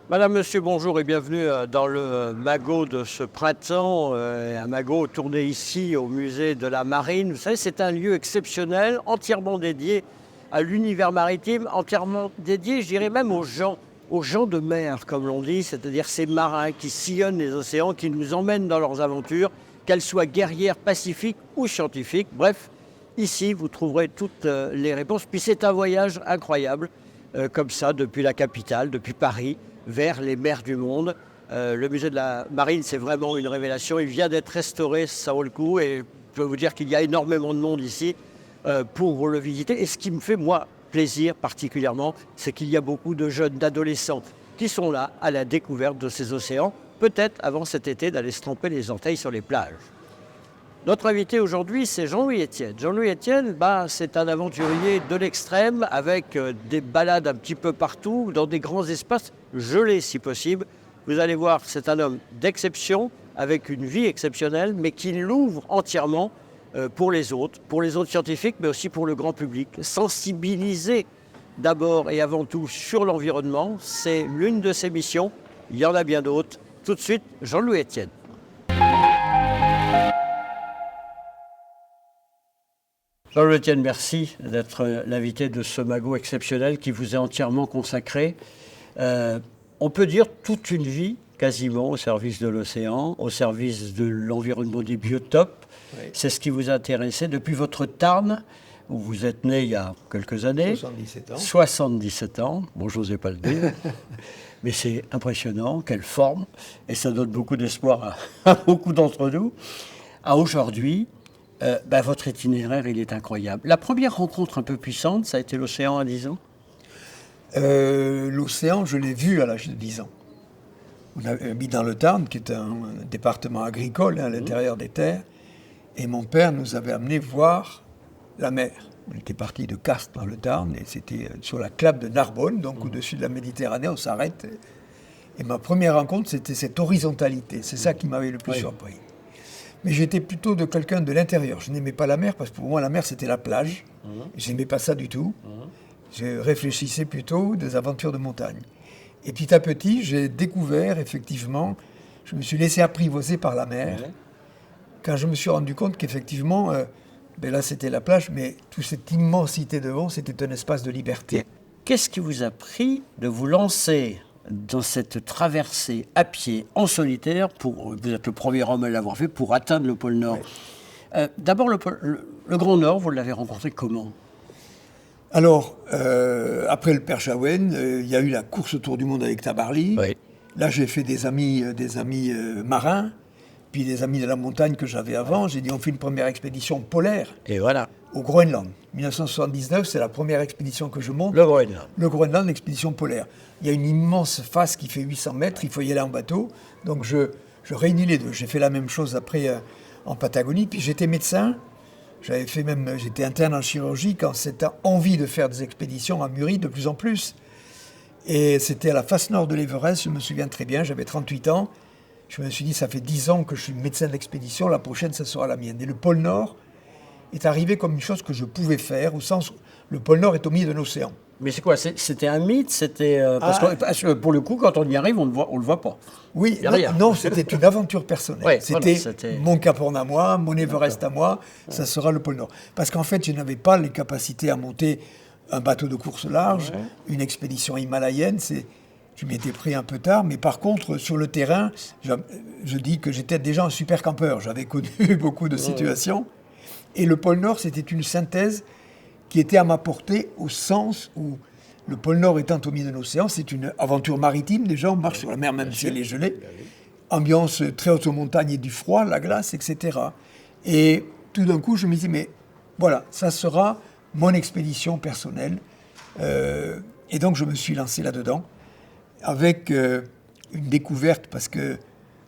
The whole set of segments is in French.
Madame, monsieur, bonjour et bienvenue dans le magot de ce printemps. Un magot tourné ici au musée de la Marine. Vous savez, c'est un lieu exceptionnel, entièrement dédié à l'univers maritime, entièrement dédié, je dirais même aux gens de mer, comme l'on dit, c'est-à-dire ces marins qui sillonnent les océans, qui nous emmènent dans leurs aventures, qu'elles soient guerrières, pacifiques ou scientifiques. Bref, ici, vous trouverez toutes les réponses. Puis c'est un voyage incroyable, comme ça, depuis la capitale, depuis Paris, vers les mers du monde. Le musée de la Marine, c'est vraiment une révélation. Il vient d'être restauré, ça vaut le coup. Et je peux vous dire qu'il y a énormément de monde ici pour le visiter. Et ce qui me fait, moi, plaisir particulièrement, c'est qu'il y a beaucoup de jeunes, d'adolescents qui sont là à la découverte de ces océans, peut-être avant cet été d'aller se tremper les orteils sur les plages. Notre invité aujourd'hui, c'est Jean-Louis Etienne. Jean-Louis Etienne, c'est un aventurier de l'extrême avec des balades un petit peu partout, dans des grands espaces gelés si possible. Vous allez voir, c'est un homme d'exception, avec une vie exceptionnelle, mais qui l'ouvre entièrement pour les autres scientifiques, mais aussi pour le grand public. Sensibiliser d'abord et avant tout sur l'environnement, c'est l'une de ses missions. Il y en a bien d'autres. Tout de suite, Jean-Louis Etienne. Jean-Louis Etienne, merci d'être l'invité de ce magot exceptionnel qui vous est entièrement consacré. On peut dire toute une vie, quasiment, au service de l'océan, au service de l'environnement des biotopes. Oui. C'est ce qui vous a intéressé depuis votre Tarn, où vous êtes né il y a quelques années. 77 ans. 77 ans. Bon, je n'osais pas le dire. Mais c'est impressionnant, quelle forme. Et ça donne beaucoup d'espoir à beaucoup d'entre nous. À aujourd'hui, votre itinéraire, il est incroyable. La première rencontre un peu puissante, ça a été l'océan à 10 ans? L'océan, je l'ai vu à l'âge de 10 ans. On habite dans le Tarn, qui est un département agricole à l'intérieur des terres. Et mon père nous avait amené voir la mer. On était parti de Castres dans le Tarn, et c'était sur la clape de Narbonne, donc au-dessus de la Méditerranée, on s'arrête. Et ma première rencontre, c'était cette horizontalité. C'est ça qui m'avait le plus surpris. Mais j'étais plutôt de quelqu'un de l'intérieur. Je n'aimais pas la mer, parce que pour moi, la mer, c'était la plage. Je n'aimais pas ça du tout. Je réfléchissais plutôt des aventures de montagne. Et petit à petit, j'ai découvert, effectivement, je me suis laissé apprivoiser par la mer, quand je me suis rendu compte qu'effectivement, là, c'était la plage, mais toute cette immensité devant, c'était un espace de liberté. Qu'est-ce qui vous a pris de vous lancer dans cette traversée à pied, en solitaire, vous êtes le premier homme à l'avoir fait, pour atteindre le pôle Nord? D'abord, le Grand Nord, vous l'avez rencontré comment? Alors, après le Perchaouen, il y a eu la course autour du monde avec Tabarly. Oui. Là, j'ai fait des amis marins, puis des amis de la montagne que j'avais avant. J'ai dit, on fait une première expédition polaire. Et voilà. Au Groenland. 1979, c'est la première expédition que je monte. Le Groenland. Le Groenland, l'expédition polaire. Il y a une immense face qui fait 800 mètres, il faut y aller en bateau. Donc, je réunis les deux. J'ai fait la même chose après en Patagonie. Puis j'étais médecin. J'étais interne en chirurgie quand cette envie de faire des expéditions a mûri de plus en plus. Et c'était à la face nord de l'Everest, je me souviens très bien, j'avais 38 ans. Je me suis dit, ça fait 10 ans que je suis médecin d'expédition, la prochaine, ça sera la mienne. Et le pôle Nord est arrivé comme une chose que je pouvais faire, au sens où le pôle Nord est au milieu de l'océan. Mais c'est quoi? C'était un mythe? C'était parce que pour le coup, quand on y arrive, on le voit pas. Oui, non, c'était une aventure personnelle. Ouais, c'était mon Cap Horn à moi, mon Everest à moi, ça sera le pôle Nord. Parce qu'en fait, je n'avais pas les capacités à monter un bateau de course large, une expédition himalayenne. Je m'y étais pris un peu tard, mais par contre, sur le terrain, je dis que j'étais déjà un super campeur. J'avais connu beaucoup de situations. Et le pôle Nord, c'était une synthèse qui était à ma portée au sens où le pôle Nord étant au milieu de l'océan, c'est une aventure maritime. Déjà, on marche sur la mer même si elle est gelée. Ambiance très haute montagne et du froid, la glace, etc. Et tout d'un coup, je me dis, mais voilà, ça sera mon expédition personnelle. Et donc, je me suis lancé là-dedans avec une découverte, parce que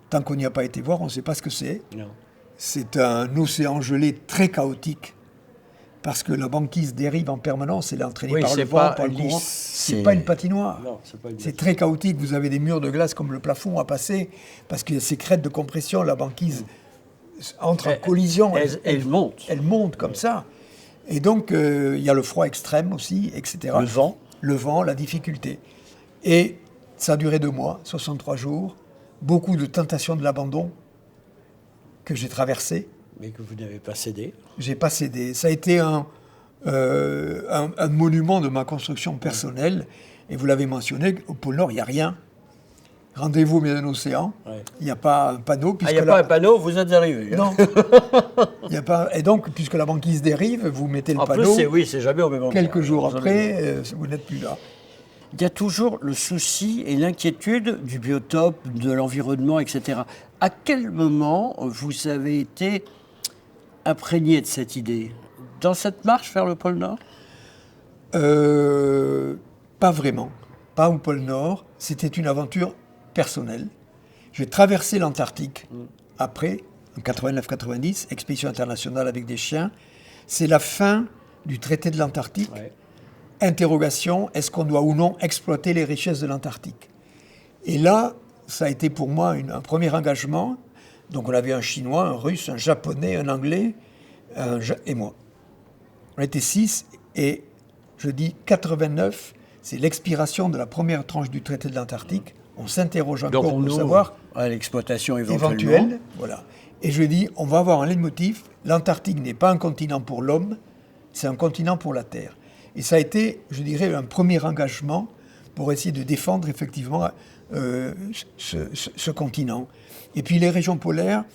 tant qu'on n'y a pas été voir, on ne sait pas ce que c'est. Non. C'est un océan gelé très chaotique, parce que la banquise dérive en permanence, elle est entraînée par le vent, par le courant. C'est pas une patinoire. Non, c'est très chaotique. Vous avez des murs de glace comme le plafond à passer, parce que ces crêtes de compression, la banquise entre en collision. Elle monte. Elle monte comme ça. Et donc, il y a le froid extrême aussi, etc. Le vent. Le vent, la difficulté. Et Ça a duré 2 mois, 63 jours. Beaucoup de tentations de l'abandon que j'ai traversées. Mais que vous n'avez pas cédé. J'ai pas cédé. Ça a été un monument de ma construction personnelle. Et vous l'avez mentionné, au pôle Nord, il n'y a rien. Rendez-vous au milieu d'un océan. Ouais. Il n'y a pas un panneau. Il n'y a pas un panneau, vous êtes arrivé. Non. Il y a pas... Et donc, puisque la banquise dérive, vous mettez le panneau. En plus, c'est jamais au même endroit. Quelques jours après, vous n'êtes plus là. Il y a toujours le souci et l'inquiétude du biotope, de l'environnement, etc. À quel moment vous avez été imprégné de cette idée? Dans cette marche vers le pôle Nord? Pas vraiment. Pas au pôle Nord. C'était une aventure personnelle. J'ai traversé l'Antarctique après, en 89-90, expédition internationale avec des chiens. C'est la fin du traité de l'Antarctique. Ouais. Interrogation, est-ce qu'on doit ou non exploiter les richesses de l'Antarctique? Et là, ça a été pour moi un premier engagement. Donc on avait un Chinois, un Russe, un Japonais, un Anglais et moi. On était 6 et je dis 89, c'est l'expiration de la première tranche du traité de l'Antarctique. On s'interroge encore pour savoir à l'exploitation éventuelle. Voilà. Et je dis, on va avoir un leitmotiv, l'Antarctique n'est pas un continent pour l'homme, c'est un continent pour la Terre. Et ça a été, je dirais, un premier engagement pour essayer de défendre effectivement ce continent. Et puis les régions polaires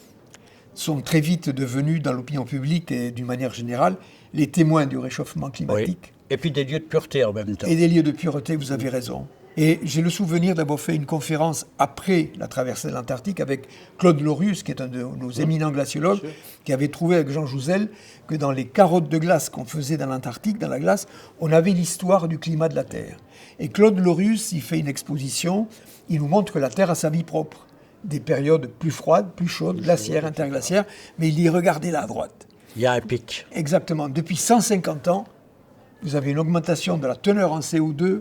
sont très vite devenues, dans l'opinion publique et d'une manière générale, les témoins du réchauffement climatique. Oui. Et puis des lieux de pureté en même temps. Et des lieux de pureté, vous avez raison. Et j'ai le souvenir d'avoir fait une conférence après la traversée de l'Antarctique avec Claude Lorius, qui est un de nos éminents glaciologues, qui avait trouvé avec Jean Jouzel que dans les carottes de glace qu'on faisait dans l'Antarctique, dans la glace, on avait l'histoire du climat de la Terre. Et Claude Lorius, il fait une exposition, il nous montre que la Terre a sa vie propre. Des périodes plus froides, plus chaudes, glaciaires, interglaciaires, mais il dit, regardez là à droite. Il y a un pic. Exactement. Depuis 150 ans, vous avez une augmentation de la teneur en CO2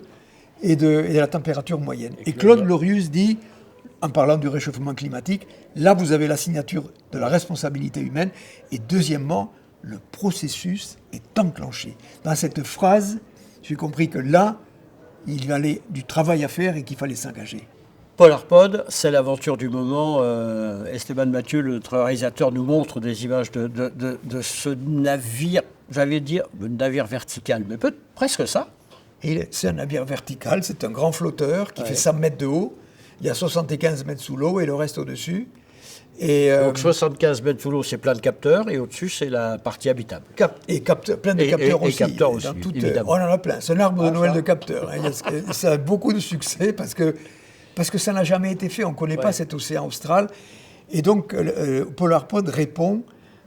et de la température moyenne. Et Claude Lorius dit, en parlant du réchauffement climatique, là vous avez la signature de la responsabilité humaine. Et deuxièmement, le processus est enclenché. Dans cette phrase, j'ai compris que là, il y avait du travail à faire et qu'il fallait s'engager. Polarpod, c'est l'aventure du moment. Esteban Mathieu, notre réalisateur, nous montre des images de ce navire, j'allais dire, un navire vertical, mais presque ça. C'est un navire vertical, c'est un grand flotteur qui fait 100 mètres de haut. Il y a 75 mètres sous l'eau et le reste au-dessus. Donc 75 mètres sous l'eau, c'est plein de capteurs et au-dessus, c'est la partie habitable. Plein de capteurs aussi. Capteurs aussi, on en a plein. C'est un arbre de Noël de capteurs. Ça a beaucoup de succès parce que ça n'a jamais été fait. On ne connaît pas cet océan austral. Et donc, Polarpod répond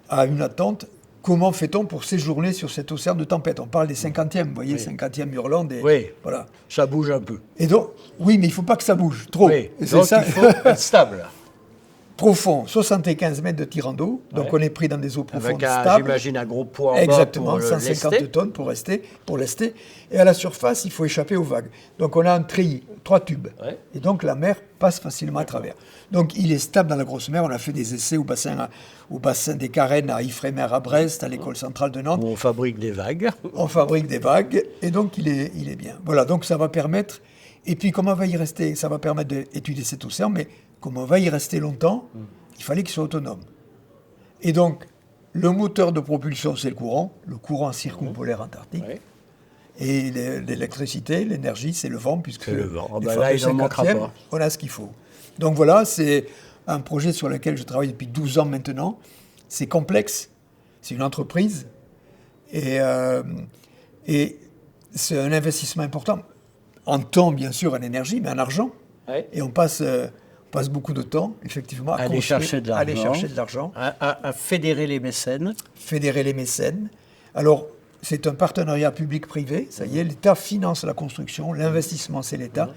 à une attente. Comment fait-on pour séjourner sur cet océan de tempête? On parle des 50e, vous voyez, 50e hurlant. Oui, voilà. Ça bouge un peu. Et donc, oui, mais il ne faut pas que ça bouge trop. Oui. Donc il faut être stable. Profond, 75 mètres de tirant d'eau, donc on est pris dans des eaux profondes stables. J'imagine un gros poids en exactement, bas pour 150 tonnes pour lester. Et à la surface, il faut échapper aux vagues. Donc on a un treillis, 3 tubes. Ouais. Et donc la mer passe facilement à travers. Donc il est stable dans la grosse mer. On a fait des essais au bassin des Carennes, à Ifremer, à Brest, à l'école centrale de Nantes. On fabrique des vagues. On fabrique des vagues. Et donc il est bien. Voilà, donc ça va permettre... Et puis comment va y rester? Ça va permettre d'étudier cet océan, mais... Comme on va y rester longtemps, il fallait qu'il soit autonome. Et donc, le moteur de propulsion, c'est le courant circumpolaire antarctique. Oui. Et l'électricité, l'énergie, c'est le vent, puisque c'est le vent. Là, il n'en manquera pas. On a ce qu'il faut. Donc voilà, c'est un projet sur lequel je travaille depuis 12 ans maintenant. C'est complexe, c'est une entreprise, et c'est un investissement important, en temps, bien sûr, en énergie, mais en argent. Oui. Et on passe beaucoup de temps, effectivement, à aller chercher de l'argent. À fédérer les mécènes. Fédérer les mécènes. Alors, c'est un partenariat public-privé. Ça y est, l'État finance la construction. L'investissement, c'est l'État.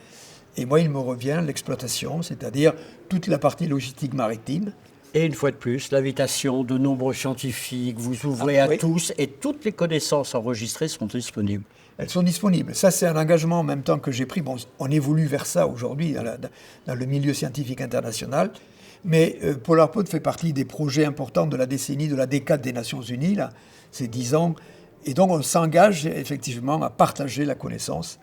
Et moi, il me revient l'exploitation, c'est-à-dire toute la partie logistique maritime. Et une fois de plus, l'invitation de nombreux scientifiques, vous ouvrez à tous et toutes les connaissances enregistrées sont disponibles. Elles sont disponibles. Ça, c'est un engagement en même temps que j'ai pris. Bon, on évolue vers ça aujourd'hui dans le milieu scientifique international. Mais Polarpod fait partie des projets importants de la décennie, de la décade des Nations Unies, là, ces 10 ans. Et donc, on s'engage effectivement à partager la connaissance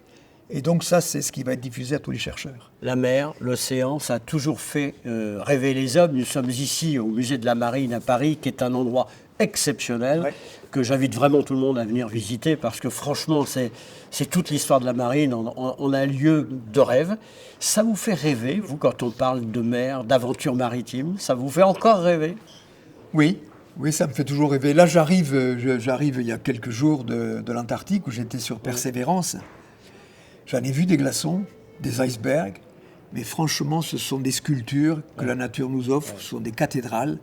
Et donc ça, c'est ce qui va être diffusé à tous les chercheurs. La mer, l'océan, ça a toujours fait rêver les hommes. Nous sommes ici au musée de la Marine à Paris, qui est un endroit exceptionnel, que j'invite vraiment tout le monde à venir visiter, parce que franchement, c'est toute l'histoire de la marine. On a un lieu de rêve. Ça vous fait rêver, vous, quand on parle de mer, d'aventure maritime? Ça vous fait encore rêver? Oui, ça me fait toujours rêver. Là, j'arrive il y a quelques jours de l'Antarctique, où j'étais sur Persévérance. J'en ai vu des glaçons, des icebergs, mais franchement, ce sont des sculptures que la nature nous offre, ce sont des cathédrales.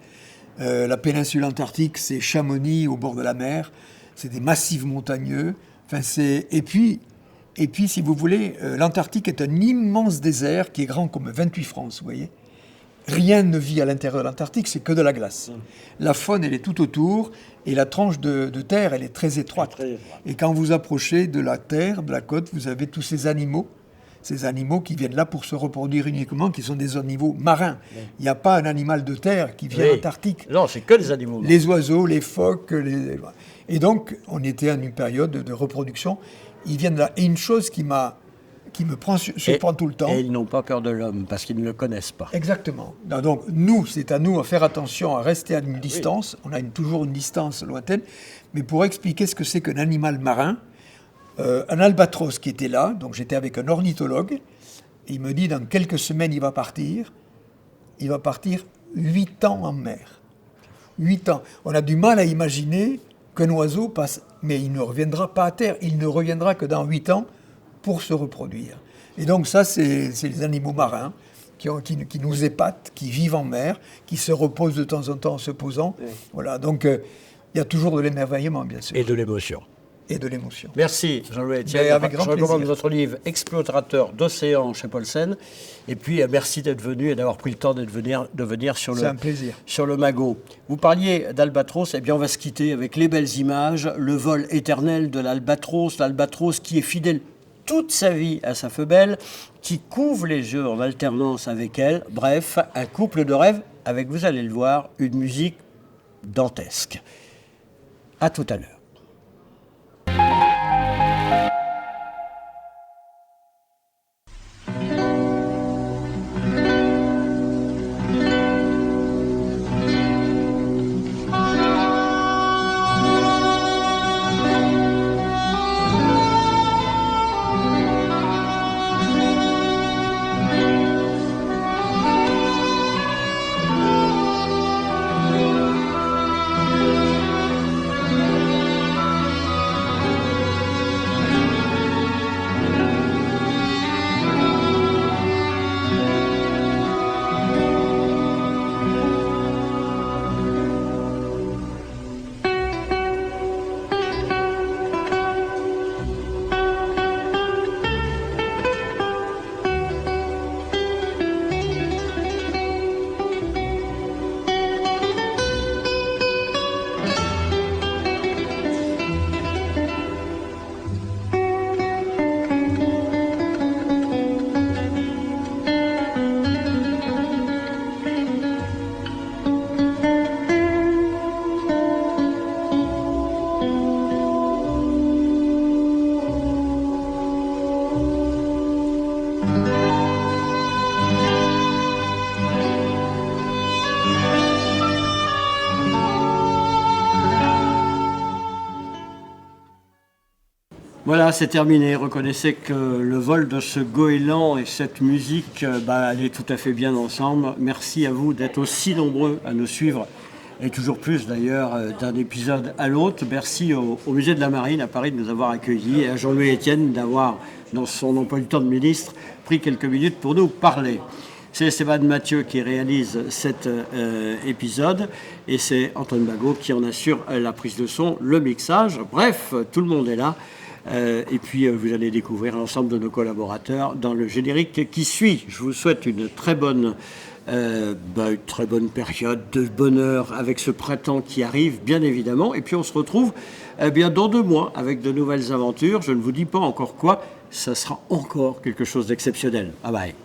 La péninsule antarctique, c'est Chamonix au bord de la mer, c'est des massifs montagneux. Et puis, si vous voulez, l'Antarctique est un immense désert qui est grand comme 28 France, vous voyez. Rien ne vit à l'intérieur de l'Antarctique, c'est que de la glace. La faune, elle est tout autour, et la tranche de terre, elle est très étroite. Et quand vous approchez de la terre, de la côte, vous avez tous ces animaux qui viennent là pour se reproduire uniquement, qui sont des animaux marins. Il n'y a pas un animal de terre qui vient en Antarctique. Non, c'est que les animaux marins. Les oiseaux, les phoques. Et donc, on était à une période de reproduction. Ils viennent là. Et une chose qui me surprend tout le temps. Et ils n'ont pas peur de l'homme, parce qu'ils ne le connaissent pas. Exactement. Donc, c'est à nous à faire attention, à rester à une distance. On a toujours une distance lointaine. Mais pour expliquer ce que c'est qu'un animal marin, un albatros qui était là, donc j'étais avec un ornithologue, il me dit dans quelques semaines il va partir 8 ans en mer. 8 ans. On a du mal à imaginer qu'un oiseau passe, mais il ne reviendra pas à terre, il ne reviendra que dans 8 ans pour se reproduire. Et donc ça, c'est les animaux marins qui nous épatent, qui vivent en mer, qui se reposent de temps en temps en se posant. Oui. Voilà, donc il y a toujours de l'émerveillement, bien sûr. Et de l'émotion. Et de l'émotion. Merci Jean-Louis Etienne. Avec grand plaisir. Je recommande votre livre Explorateur d'océan chez Paulsen. Et puis merci d'être venu et d'avoir pris le temps de venir sur C'est un plaisir. Sur le Magot. Vous parliez d'Albatros, eh bien on va se quitter avec les belles images, le vol éternel de l'Albatros qui est fidèle toute sa vie à sa femelle, qui couvre les jeux en alternance avec elle. Bref, un couple de rêve avec, vous allez le voir, une musique dantesque. À tout à l'heure. Voilà, c'est terminé. Reconnaissez que le vol de ce goéland et cette musique, elle est tout à fait bien ensemble. Merci à vous d'être aussi nombreux à nous suivre, et toujours plus d'ailleurs, d'un épisode à l'autre. Merci au Musée de la Marine à Paris de nous avoir accueillis, et à Jean-Louis Etienne d'avoir, dans son emploi du temps de ministre, pris quelques minutes pour nous parler. C'est Esteban Mathieu qui réalise cet épisode, et c'est Antoine Bagot qui en assure la prise de son, le mixage. Bref, tout le monde est là. Et puis vous allez découvrir l'ensemble de nos collaborateurs dans le générique qui suit. Je vous souhaite une très bonne période de bonheur avec ce printemps qui arrive, bien évidemment. Et puis on se retrouve dans 2 mois avec de nouvelles aventures. Je ne vous dis pas encore quoi, ça sera encore quelque chose d'exceptionnel. Bye bye.